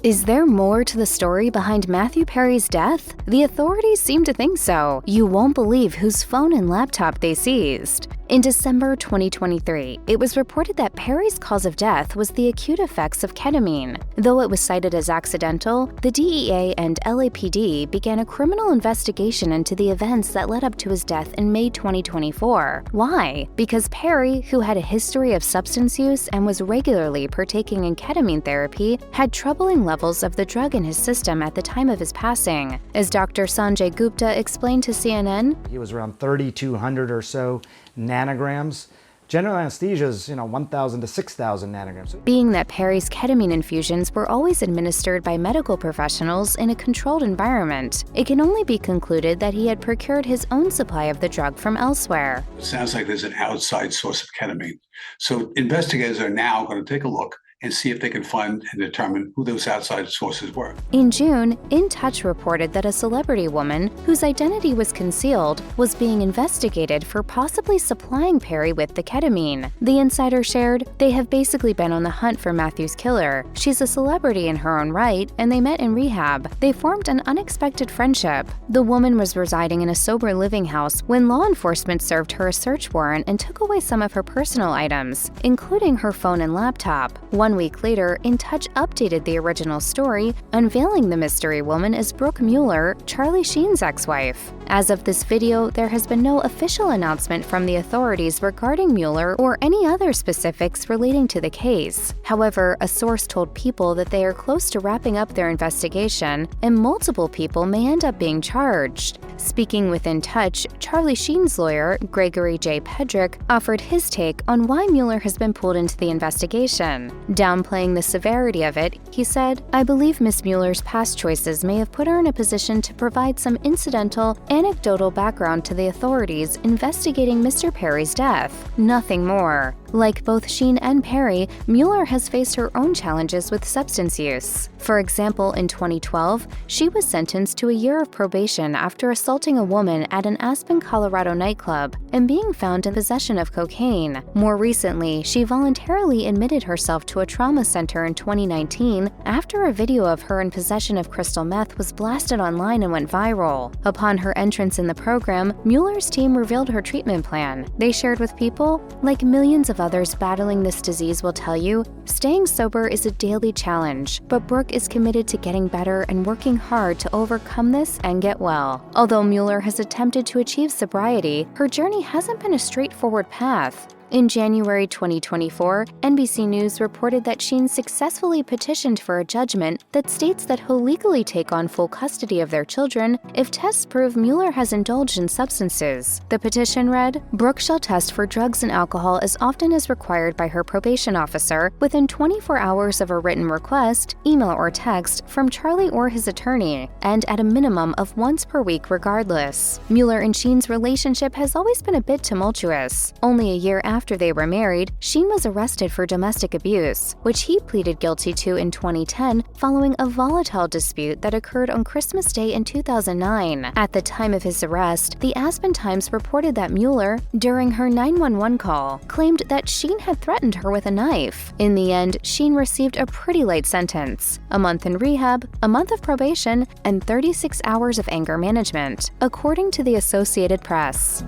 Is there more to the story behind Matthew Perry's death? The authorities seem to think so. You won't believe whose phone and laptop they seized. In December 2023, it was reported that Perry's cause of death was the acute effects of ketamine. Though it was cited as accidental, the DEA and LAPD began a criminal investigation into the events that led up to his death in May 2024. Why? Because Perry, who had a history of substance use and was regularly partaking in ketamine therapy, had troubling levels of the drug in his system at the time of his passing. As Dr. Sanjay Gupta explained to CNN, he was around 3,200 or so nanograms. General anesthesia is, 1,000 to 6,000 nanograms. Being that Perry's ketamine infusions were always administered by medical professionals in a controlled environment, it can only be concluded that he had procured his own supply of the drug from elsewhere. It sounds like there's an outside source of ketamine. So investigators are now going to take a look and see if they can find and determine who those outside sources were. In June, In Touch reported that a celebrity woman, whose identity was concealed, was being investigated for possibly supplying Perry with the ketamine. The insider shared, "They have basically been on the hunt for Matthew's killer. She's a celebrity in her own right, and they met in rehab. They formed an unexpected friendship." The woman was residing in a sober living house when law enforcement served her a search warrant and took away some of her personal items, including her phone and laptop. 1 week later, In Touch updated the original story, unveiling the mystery woman as Brooke Mueller, Charlie Sheen's ex-wife. As of this video, there has been no official announcement from the authorities regarding Mueller or any other specifics relating to the case. However, a source told People that they are close to wrapping up their investigation, and multiple people may end up being charged. Speaking with In Touch, Charlie Sheen's lawyer, Gregory J. Pedrick, offered his take on why Mueller has been pulled into the investigation. Downplaying the severity of it, he said, "I believe Miss Mueller's past choices may have put her in a position to provide some incidental, anecdotal background to the authorities investigating Mr. Perry's death. Nothing more." Like both Sheen and Perry, Mueller has faced her own challenges with substance use. For example, in 2012, she was sentenced to a year of probation after assaulting a woman at an Aspen, Colorado nightclub and being found in possession of cocaine. More recently, she voluntarily admitted herself to a trauma center in 2019 after a video of her in possession of crystal meth was blasted online and went viral. Upon her entrance in the program, Mueller's team revealed her treatment plan. They shared with People, "Like millions of others battling this disease will tell you, staying sober is a daily challenge, but Brooke is committed to getting better and working hard to overcome this and get well." Although Mueller has attempted to achieve sobriety, her journey hasn't been a straightforward path. In January 2024, NBC News reported that Sheen successfully petitioned for a judgment that states that he'll legally take on full custody of their children if tests prove Mueller has indulged in substances. The petition read, "Brooke shall test for drugs and alcohol as often as required by her probation officer within 24 hours of a written request, email or text, from Charlie or his attorney, and at a minimum of once per week regardless." Mueller and Sheen's relationship has always been a bit tumultuous. Only a year after they were married, Sheen was arrested for domestic abuse, which he pleaded guilty to in 2010 following a volatile dispute that occurred on Christmas Day in 2009. At the time of his arrest, the Aspen Times reported that Mueller, during her 911 call, claimed that Sheen had threatened her with a knife. In the end, Sheen received a pretty light sentence: a month in rehab, a month of probation, and 36 hours of anger management, according to the Associated Press.